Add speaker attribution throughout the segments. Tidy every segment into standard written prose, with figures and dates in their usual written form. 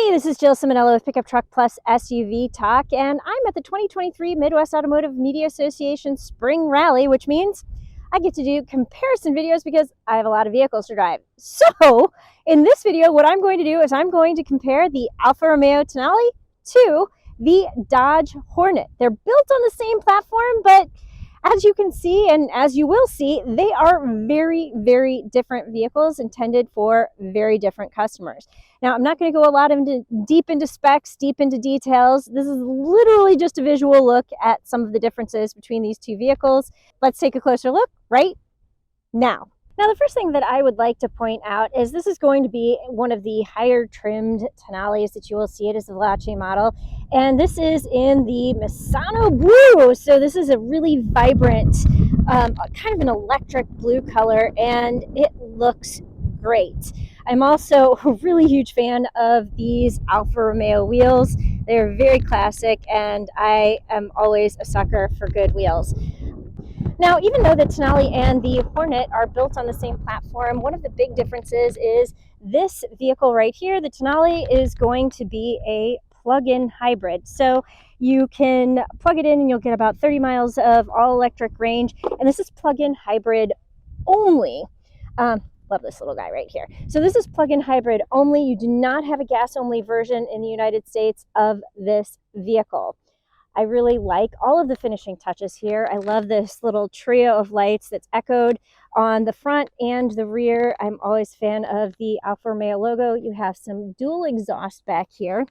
Speaker 1: Hey, this is Jill Ciminillo with Pickup Truck Plus SUV Talk, and I'm at the 2023 Midwest Automotive Media Association Spring Rally, which means I get to do comparison videos because I have a lot of vehicles to drive. So, in this video, what I'm going to do is I'm going to compare the Alfa Romeo Tonale to the Dodge Hornet. They're built on the same platform, but as you can see, and as you will see, they are very, very different vehicles intended for very different customers. Now, I'm not going to go deep into specs, deep into details. This is literally just a visual look at some of the differences between these two vehicles. Let's take a closer look right now. Now, the first thing that I would like to point out is this is going to be one of the higher trimmed Tonales that you will see. It is the Veloce model, and this is in the Misano blue. So this is a really vibrant, kind of an electric blue color, and it looks great. I'm also a really huge fan of these Alfa Romeo wheels. They're very classic, and I am always a sucker for good wheels. Now, even though the Tonale and the Hornet are built on the same platform, one of the big differences is this vehicle right here. The Tonale is going to be a plug-in hybrid. So you can plug it in and you'll get about 30 miles of all-electric range. And this is plug-in hybrid only. Love this little guy right here. So this is plug-in hybrid only. You do not have a gas-only version in the United States of this vehicle. I really like all of the finishing touches here. I love this little trio of lights that's echoed on the front and the rear. I'm always a fan of the Alfa Romeo logo. You have some dual exhaust back here.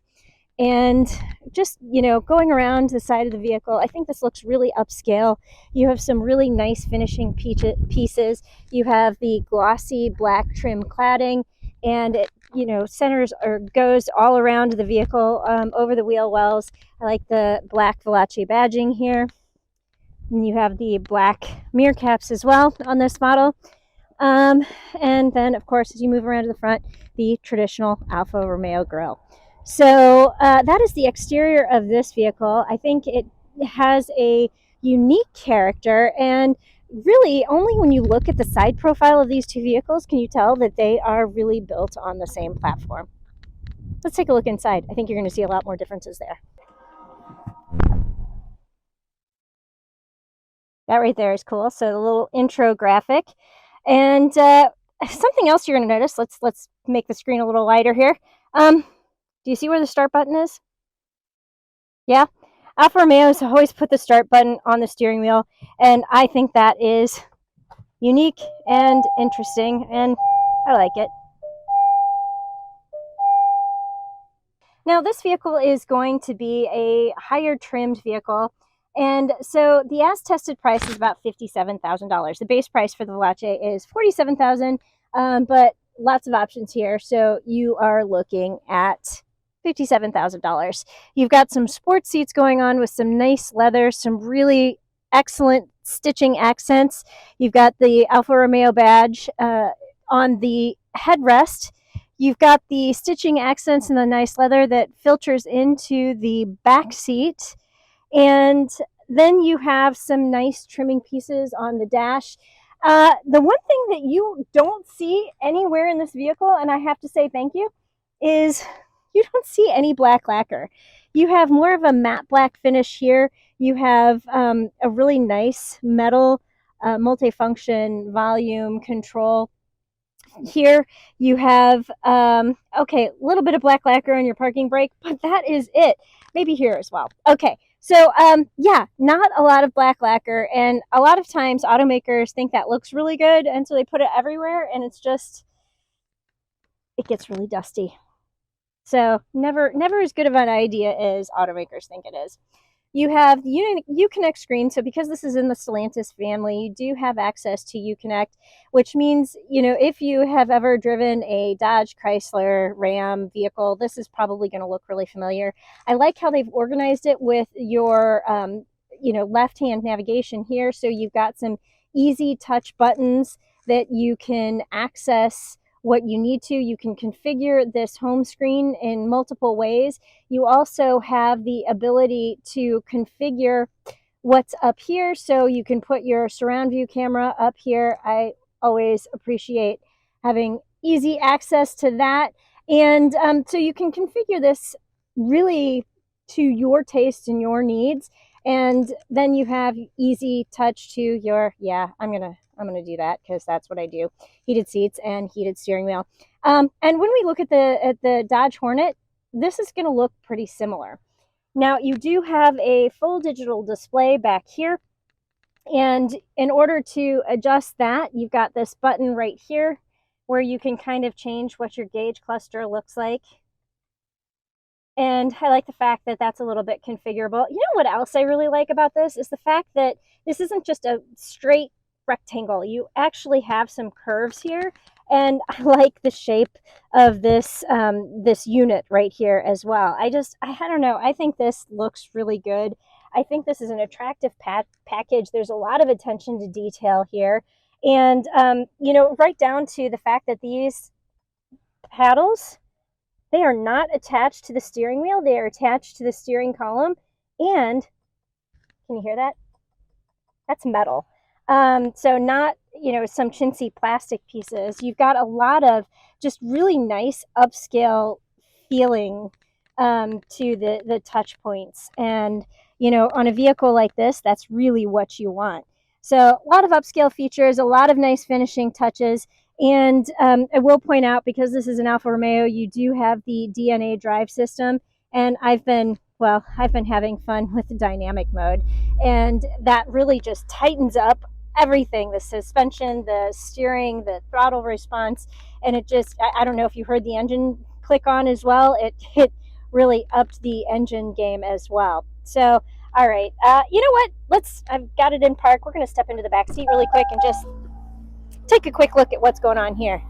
Speaker 1: And just, going around the side of the vehicle, I think this looks really upscale. You have some really nice finishing pieces. You have the glossy black trim cladding, and it centers or goes all around the vehicle over the wheel wells. I like the black Veloce badging here. And you have the black mirror caps as well on this model. And then, of course, as you move around to the front, the traditional Alfa Romeo grille. So that is the exterior of this vehicle. I think it has a unique character, and really only when you look at the side profile of these two vehicles can you tell that they are really built on the same platform. Let's take a look inside. I think you're going to see a lot more differences there. That right there is cool. So the little intro graphic. And something else you're going to notice, let's make the screen a little lighter here. Do you see where the start button is? Yeah? Alfa Romeo has always put the start button on the steering wheel, and I think that is unique and interesting, and I like it. Now, this vehicle is going to be a higher trimmed vehicle, and so the as-tested price is about $57,000. The base price for the Veloce is $47,000, but lots of options here, so you are looking at $57,000. You've got some sports seats going on with some nice leather, some really excellent stitching accents. You've got the Alfa Romeo badge on the headrest. You've got the stitching accents and the nice leather that filters into the back seat. And then you have some nice trimming pieces on the dash. The one thing that you don't see anywhere in this vehicle, and I have to say thank you, is you don't see any black lacquer. You have more of a matte black finish here. You have a really nice metal multifunction volume control. Here you have, a little bit of black lacquer on your parking brake, but that is it. Maybe here as well. Okay, so yeah, not a lot of black lacquer, and a lot of times automakers think that looks really good, and so they put it everywhere, and it gets really dusty. So never as good of an idea as automakers think it is. You have the Uconnect screen. So because this is in the Stellantis family, you do have access to Uconnect, which means, if you have ever driven a Dodge, Chrysler, Ram vehicle, this is probably going to look really familiar. I like how they've organized it with your, left-hand navigation here. So you've got some easy touch buttons that you can access what you need to. You can configure this home screen in multiple ways. You also have the ability to configure what's up here, so you can put your surround view camera up here. I always appreciate having easy access to that. And so you can configure this really to your taste and your needs. And then you have easy touch to your, yeah, I'm gonna do that because that's what I do. Heated seats and heated steering wheel. And when we look at the Dodge Hornet, this is gonna look pretty similar. Now you do have a full digital display back here. And in order to adjust that, you've got this button right here where you can kind of change what your gauge cluster looks like. And I like the fact that that's a little bit configurable. You know what else I really like about this is the fact that this isn't just a straight rectangle. You actually have some curves here. And I like the shape of this this unit right here as well. I don't know. I think this looks really good. I think this is an attractive package. There's a lot of attention to detail here. And, you know, right down to the fact that these paddles, they are not attached to the steering wheel. They are attached to the steering column. And can you hear that? That's metal. So not, you know, some chintzy plastic pieces. You've got a lot of just really nice upscale feeling to the touch points. And, you know, on a vehicle like this, that's really what you want. So a lot of upscale features, a lot of nice finishing touches. And I will point out, because this is an Alfa Romeo, you do have the DNA drive system. And I've been having fun with the dynamic mode. And that really just tightens up everything, the suspension, the steering, the throttle response. And it just, I don't know if you heard the engine click on as well. It really upped the engine game as well. So, all right, you know what? I've got it in park. We're going to step into the back seat really quick and just take a quick look at what's going on here.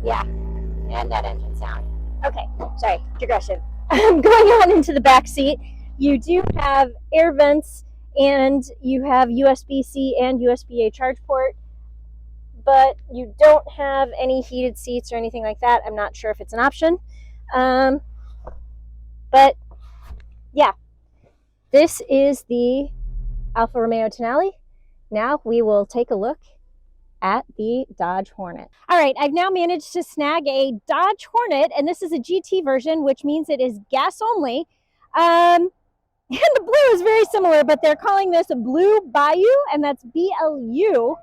Speaker 1: Yeah, and that engine sound. Okay, sorry, digressive. Going on into the back seat, you do have air vents and you have USB-C and USB-A charge port, but you don't have any heated seats or anything like that. I'm not sure if it's an option. But yeah, this is the Alfa Romeo Tonale. Now we will take a look at the Dodge Hornet. All right, I've now managed to snag a Dodge Hornet, and this is a GT version, which means it is gas only. And the blue is very similar, but they're calling this a Blue Bayou, and that's BLU,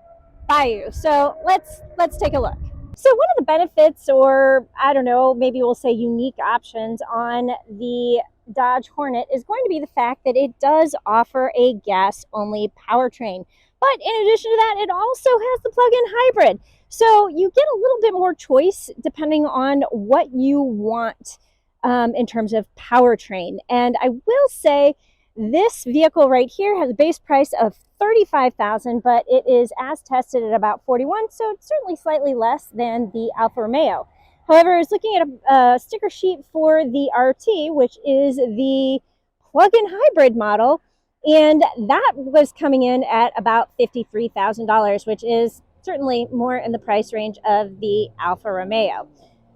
Speaker 1: Bayou. So let's take a look. So one of the benefits, or I don't know, maybe we'll say unique options on the Dodge Hornet is going to be the fact that it does offer a gas-only powertrain. But in addition to that, it also has the plug-in hybrid. So you get a little bit more choice depending on what you want in terms of powertrain. And I will say this vehicle right here has a base price of $35,000, but it is as tested at about $41,000, so it's certainly slightly less than the Alfa Romeo. However, I was looking at a sticker sheet for the RT, which is the plug-in hybrid model, and that was coming in at about $53,000, which is certainly more in the price range of the Alfa Romeo.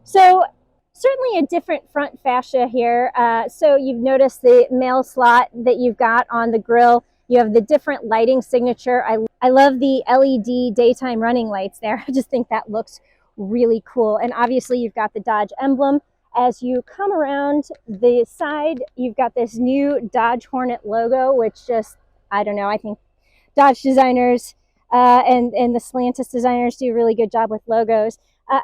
Speaker 1: So certainly a different front fascia here. So you've noticed the mail slot that you've got on the grille. You have the different lighting signature. I love the LED daytime running lights there. I just think that looks really cool. And obviously you've got the Dodge emblem. As you come around the side, you've got this new Dodge Hornet logo, which just, I don't know, I think Dodge designers and the Stellantis designers do a really good job with logos.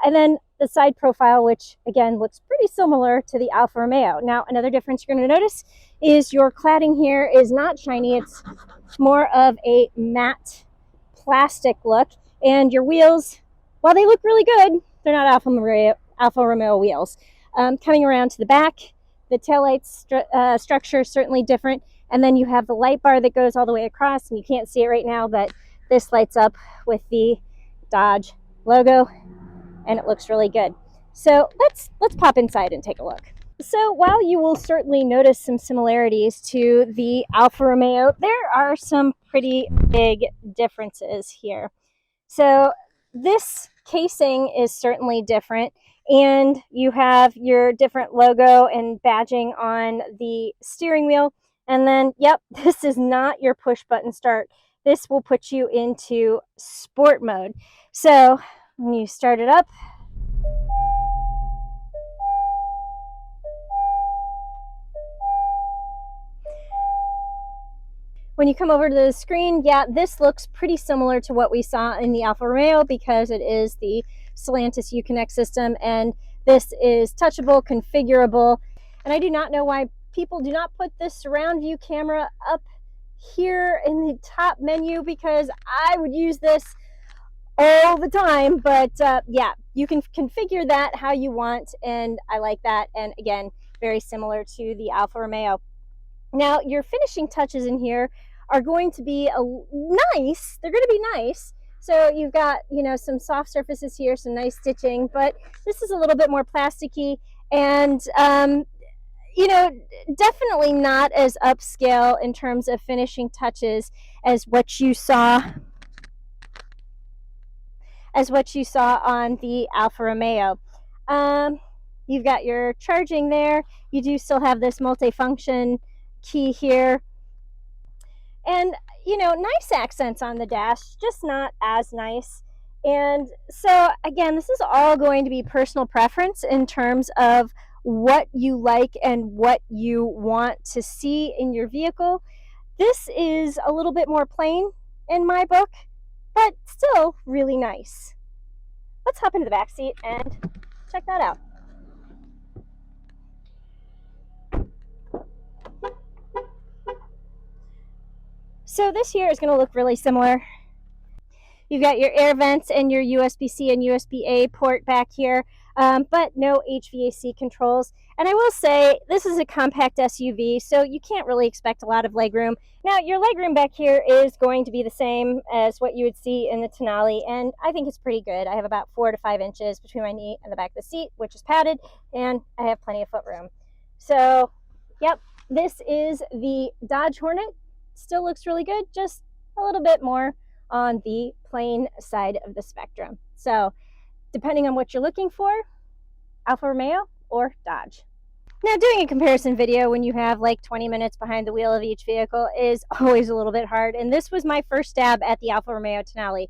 Speaker 1: And then the side profile, which again looks pretty similar to the Alfa Romeo. Now, another difference you're going to notice is your cladding here is not shiny. It's more of a matte plastic look. And your wheels, while they look really good, they're not Alfa Romeo wheels. Coming around to the back, the taillight structure is certainly different. And then you have the light bar that goes all the way across, and you can't see it right now, but this lights up with the Dodge logo, and it looks really good. So let's pop inside and take a look. So while you will certainly notice some similarities to the Alfa Romeo, there are some pretty big differences here. So this casing is certainly different, and you have your different logo and badging on the steering wheel. And then, yep, this is not your push button start. This will put you into sport mode. So when you start it up, When you come over to the screen, yeah, this looks pretty similar to what we saw in the Alfa Romeo because it is the Stellantis Uconnect system, and this is touchable, configurable, and I do not know why people do not put this surround view camera up here in the top menu, because I would use this all the time. But yeah, you can configure that how you want, and I like that. And again, very similar to the Alfa Romeo. Now, your finishing touches in here are going to be nice. They're going to be nice. So you've got, you know, some soft surfaces here, some nice stitching, but this is a little bit more plasticky, and you know, definitely not as upscale in terms of finishing touches as what you saw on the Alfa Romeo. You've got your charging there. You do still have this multifunction key here, and you know, nice accents on the dash, just not as nice. And so again, this is all going to be personal preference in terms of what you like and what you want to see in your vehicle. This is a little bit more plain in my book, but still really nice. Let's hop into the back seat and check that out. So this here is going to look really similar. You've got your air vents and your USB-C and USB-A port back here, but no HVAC controls. And I will say, this is a compact SUV, so you can't really expect a lot of legroom. Now, your legroom back here is going to be the same as what you would see in the Tonale, and I think it's pretty good. I have about 4 to 5 inches between my knee and the back of the seat, which is padded, and I have plenty of footroom. So, yep, this is the Dodge Hornet. Still looks really good, just a little bit more on the plain side of the spectrum. So depending on what you're looking for, Alfa Romeo or Dodge. Now, doing a comparison video when you have like 20 minutes behind the wheel of each vehicle is always a little bit hard, and this was my first stab at the Alfa Romeo Tonale.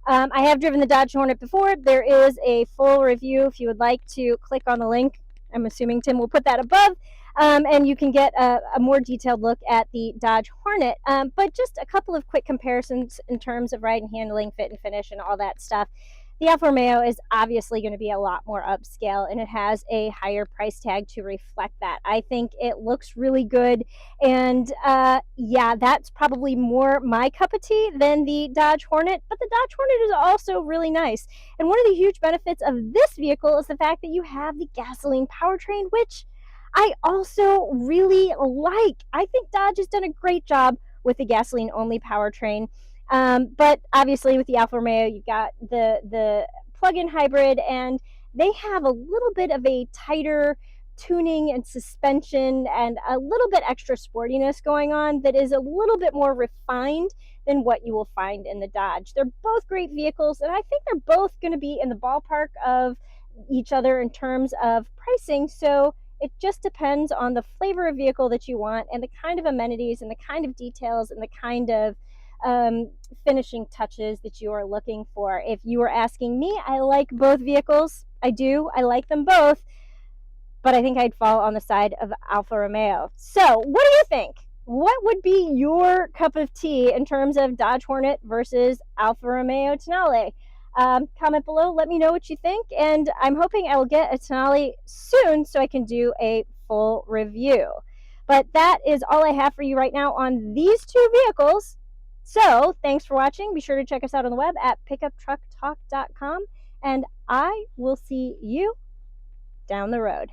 Speaker 1: I have driven the Dodge Hornet before. There is a full review if you would like to click on the link. I'm assuming Tim will put that above, and you can get a more detailed look at the Dodge Hornet. But just a couple of quick comparisons in terms of ride and handling, fit and finish, and all that stuff. The Alfa Romeo is obviously going to be a lot more upscale, and it has a higher price tag to reflect that. I think it looks really good, and yeah, that's probably more my cup of tea than the Dodge Hornet, but the Dodge Hornet is also really nice. And one of the huge benefits of this vehicle is the fact that you have the gasoline powertrain, which I also really like. I think Dodge has done a great job with the gasoline-only powertrain. But obviously with the Alfa Romeo, you've got the plug-in hybrid, and they have a little bit of a tighter tuning and suspension and a little bit extra sportiness going on that is a little bit more refined than what you will find in the Dodge. They're both great vehicles, and I think they're both going to be in the ballpark of each other in terms of pricing. So it just depends on the flavor of vehicle that you want and the kind of amenities and the kind of details and the kind of finishing touches that you are looking for. If you were asking me, I like both vehicles. I do. I like them both. But I think I'd fall on the side of Alfa Romeo. So what do you think? What would be your cup of tea in terms of Dodge Hornet versus Alfa Romeo Tonale? Comment below. Let me know what you think. And I'm hoping I will get a Tonale soon so I can do a full review. But that is all I have for you right now on these two vehicles. So thanks for watching. Be sure to check us out on the web at pickuptrucktalk.com, and I will see you down the road.